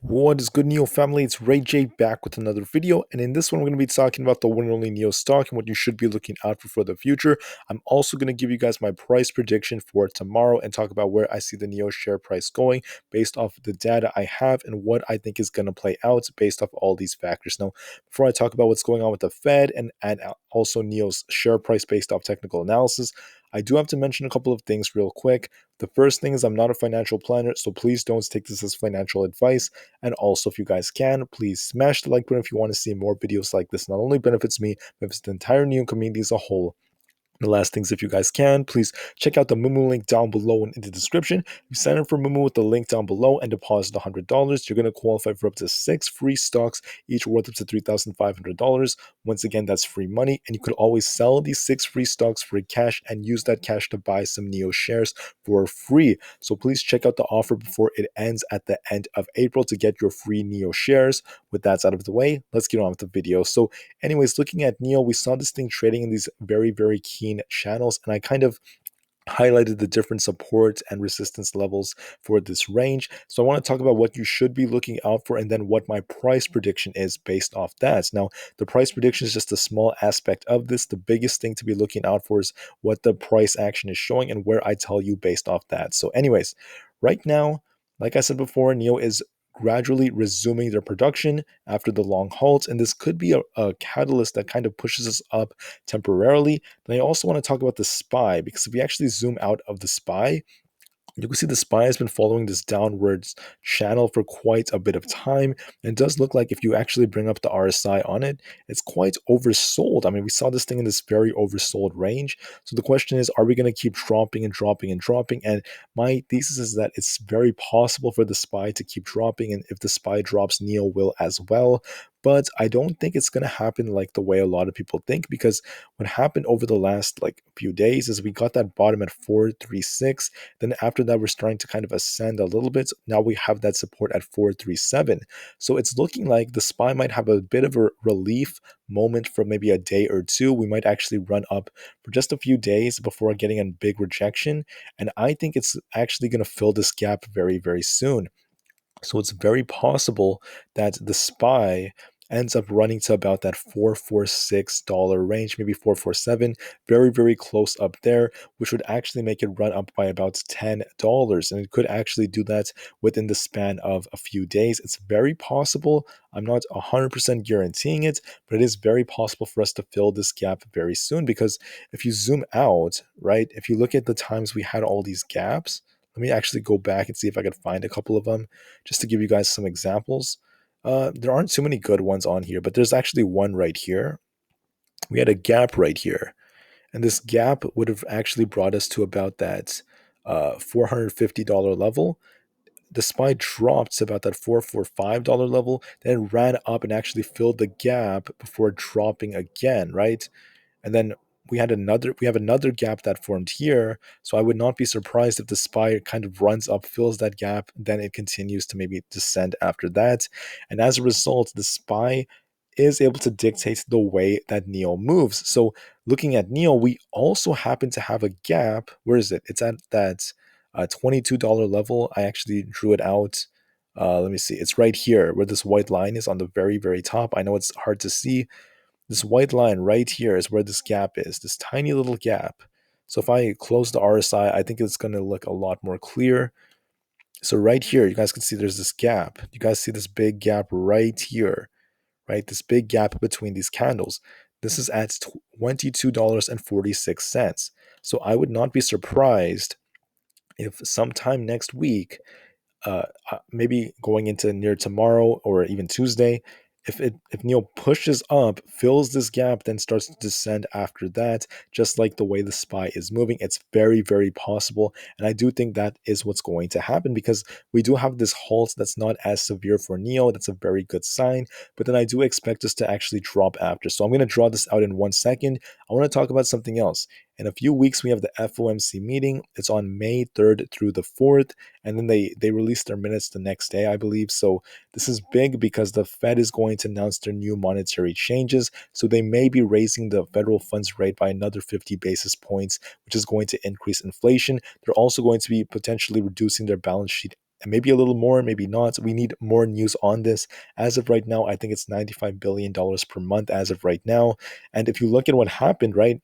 What is good, NIO family? It's Rey-Jay back with another video, and in this one, we're going to be talking about the one and only NIO stock and what you should be looking out for the future. I'm also going to give you guys my price prediction for tomorrow and talk about where I see the NIO share price going based off the data I have and what I think is going to play out based off all these factors. Now, before I talk about what's going on with the Fed and also NIO's share price based off technical analysis, I do have to mention a couple of things real quick. The first thing is I'm not a financial planner, so please don't take this as financial advice. And also, if you guys can, please smash the like button if you want to see more videos like this. Not only benefits me, but benefits the entire NIO community as a whole. The last things, if you guys can, please check out the Moomoo link down below and in the description. If you sign up for Moomoo with the link down below and deposit $100, you're going to qualify for up to 6 free stocks, each worth up to $3,500. Once again, that's free money, and you could always sell these 6 free stocks for cash and use that cash to buy some NIO shares for free. So please check out the offer before it ends at the end of April to get your free NIO shares. With that out of the way, let's get on with the video. So anyways, looking at NIO, we saw this thing trading in these very, very keen channels, and I kind of highlighted the different support and resistance levels for this range. So I want to talk about what you should be looking out for and then what my price prediction is based off that. Now, the price prediction is just a small aspect of this. The biggest thing to be looking out for is what the price action is showing and where I tell you based off that. So anyways, right now, like I said before, NIO is gradually resuming their production after the long halt, and this could be a catalyst that kind of pushes us up temporarily. Then I also want to talk about the SPY, because if we actually zoom out of the SPY, you can see the SPY has been following this downwards channel for quite a bit of time. And it does look like if you actually bring up the RSI on it, it's quite oversold. I mean, we saw this thing in this very oversold range. So the question is, are we going to keep dropping and dropping and dropping? And my thesis is that it's very possible for the SPY to keep dropping. And if the SPY drops, NIO will as well. But I don't think it's going to happen like the way a lot of people think, because what happened over the last few days is we got that bottom at 436. Then after that, we're starting to kind of ascend a little bit. Now we have that support at 437. So it's looking like the SPY might have a bit of a relief moment for maybe a day or two. We might actually run up for just a few days before getting a big rejection. And I think it's actually going to fill this gap very, very soon. So it's very possible that the SPY ends up running to about that $446 range, maybe 447, very, very close up there, which would actually make it run up by about $10. And it could actually do that within the span of a few days. It's very possible. I'm not 100% guaranteeing it, but it is very possible for us to fill this gap very soon, because if you zoom out, right, if you look at the times we had all these gaps, let me actually go back and see if I could find a couple of them just to give you guys some examples. There aren't too many good ones on here, but there's actually one right here. We had a gap right here, and this gap would have actually brought us to about that $450 level. The SPY dropped to about that $445 level, then ran up and actually filled the gap before dropping again, right? And then we have another gap that formed here. So I would not be surprised if the SPY kind of runs up, fills that gap, then it continues to maybe descend after that. And as a result, the SPY is able to dictate the way that NIO moves. So looking at NIO, we also happen to have a gap. Where is it? It's at that $22 level. I actually drew it out. Let me see. It's right here where this white line is on the very, very top. I know it's hard to see. This white line right here is where this gap is, this tiny little gap. So if I close the RSI, I think it's going to look a lot more clear. So right here, you guys can see there's this gap. You guys see this big gap right here, right? This big gap between these candles. This is at $22.46. So I would not be surprised if sometime next week, maybe going into near tomorrow or even Tuesday, if NIO pushes up, fills this gap, then starts to descend after that, just like the way the SPY is moving, it's very, very possible. And I do think that is what's going to happen, because we do have this halt that's not as severe for NIO. That's a very good sign. But then I do expect us to actually drop after. So I'm going to draw this out in 1 second. I want to talk about something else. In a few weeks, we have the FOMC meeting. It's on May 3rd through the 4th. And then they release their minutes the next day, I believe. So this is big because the Fed is going to announce their new monetary changes. So they may be raising the federal funds rate by another 50 basis points, which is going to increase inflation. They're also going to be potentially reducing their balance sheet and maybe a little more, maybe not. We need more news on this. As of right now, I think it's $95 billion per month as of right now. And if you look at what happened, right,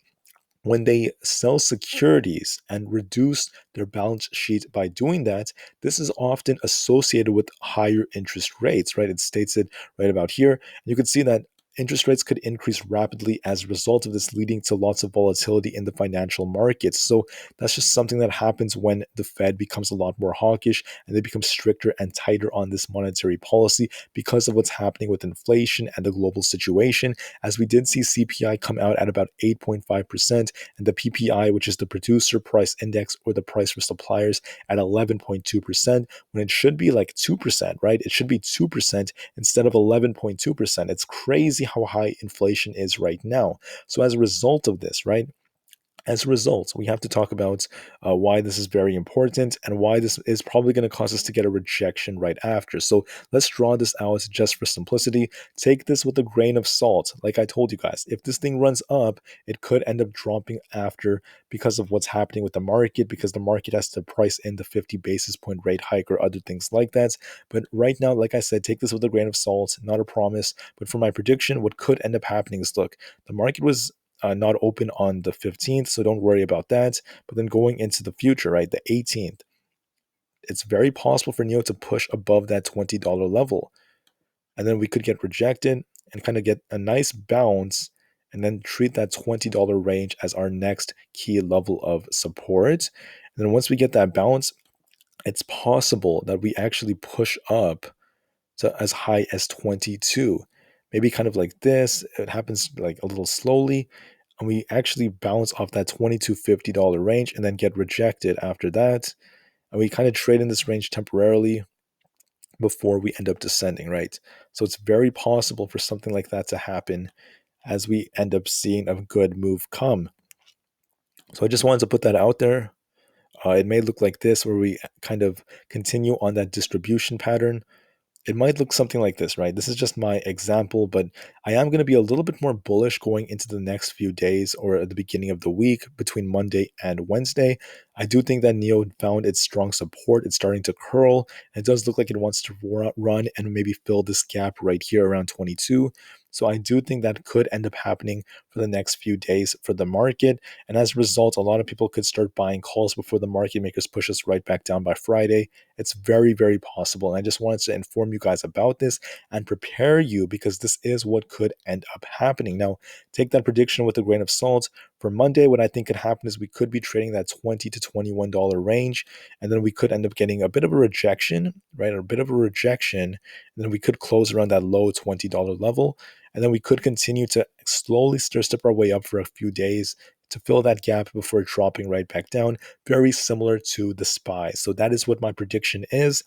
when they sell securities and reduce their balance sheet by doing that, this is often associated with higher interest rates, right? It states it right about here. You can see that interest rates could increase rapidly as a result of this, leading to lots of volatility in the financial markets. So that's just something that happens when the Fed becomes a lot more hawkish and they become stricter and tighter on this monetary policy because of what's happening with inflation and the global situation. As we did see CPI come out at about 8.5%, and the PPI, which is the producer price index or the price for suppliers, at 11.2%, when it should be like 2%, right? It should be 2% instead of 11.2%. It's crazy how high inflation is right now. So, as a result of this, right? As a result, we have to talk about why this is very important and why this is probably going to cause us to get a rejection right after. So let's draw this out just for simplicity. Take this with a grain of salt. Like I told you guys, if this thing runs up, it could end up dropping after because of what's happening with the market, because the market has to price in the 50 basis point rate hike or other things like that. But right now, like I said, take this with a grain of salt, not a promise. But for my prediction, what could end up happening is, look, the market was not open on the 15th, so don't worry about that. But then going into the future, right, the 18th, it's very possible for NIO to push above that $20 level. And then we could get rejected and kind of get a nice bounce and then treat that $20 range as our next key level of support. And then once we get that bounce, it's possible that we actually push up to as high as 22. Maybe kind of like this. It happens like a little slowly, and we actually bounce off that $22.50 range and then get rejected after that. And we kind of trade in this range temporarily before we end up descending, right? So it's very possible for something like that to happen as we end up seeing a good move come. So I just wanted to put that out there. It may look like this, where we kind of continue on that distribution pattern. It might look something like this, right? This is just my example, but I am going to be a little bit more bullish going into the next few days or at the beginning of the week between Monday and Wednesday. I do think that NIO found its strong support. It's starting to curl. It does look like it wants to run and maybe fill this gap right here around 22. So I do think that could end up happening for the next few days for the market. And as a result, a lot of people could start buying calls before the market makers push us right back down by Friday. It's very, very possible. And I just wanted to inform you guys about this and prepare you, because this is what could end up happening. Now, take that prediction with a grain of salt. For Monday, what I think could happen is we could be trading that $20 to $21 range, and then we could end up getting a bit of a rejection, right? A bit of a rejection, and then we could close around that low $20 level, and then we could continue to slowly step our way up for a few days to fill that gap before dropping right back down, very similar to the SPY. So that is what my prediction is.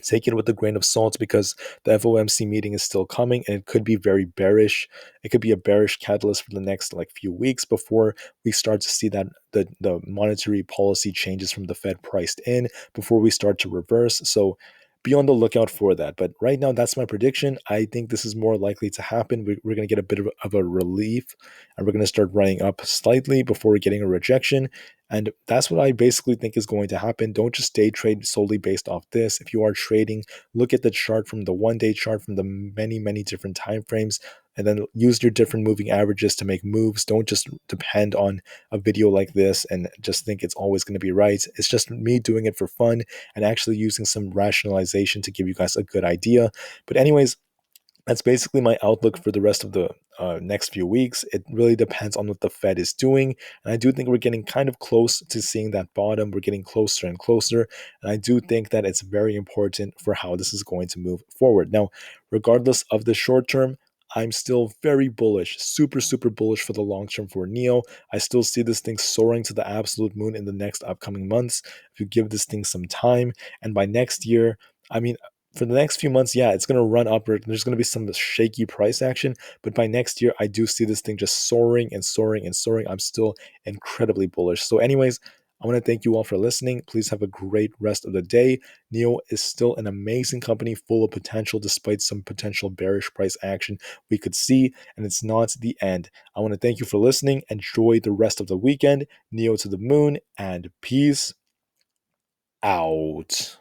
Take it with a grain of salt, because the FOMC meeting is still coming and it could be very bearish. It could be a bearish catalyst for the next like few weeks before we start to see that the monetary policy changes from the Fed priced in, before we start to reverse. So be on the lookout for that. But right now, that's my prediction. I think this is more likely to happen. We're going to get a bit of a relief, and we're going to start running up slightly before we're getting a rejection. And that's what I basically think is going to happen. Don't just day trade solely based off this. If you are trading, look at the chart, from the 1 day chart, from the many, many different time frames, and then use your different moving averages to make moves. Don't just depend on a video like this and just think it's always going to be right. It's just me doing it for fun and actually using some rationalization to give you guys a good idea. But anyways, that's basically my outlook for the rest of the next few weeks. It really depends on what the Fed is doing. And I do think we're getting kind of close to seeing that bottom. We're getting closer and closer. And I do think that it's very important for how this is going to move forward. Now, regardless of the short term, I'm still very bullish, super, super bullish for the long term for NIO. I still see this thing soaring to the absolute moon in the next upcoming months. If you give this thing some time, and by next year, I mean, for the next few months, yeah, it's going to run upward. There's going to be some shaky price action, but by next year, I do see this thing just soaring and soaring and soaring. I'm still incredibly bullish. So, anyways, I want to thank you all for listening. Please have a great rest of the day. NIO is still an amazing company full of potential, despite some potential bearish price action we could see, and it's not the end. I want to thank you for listening. Enjoy the rest of the weekend. NIO to the moon, and peace out.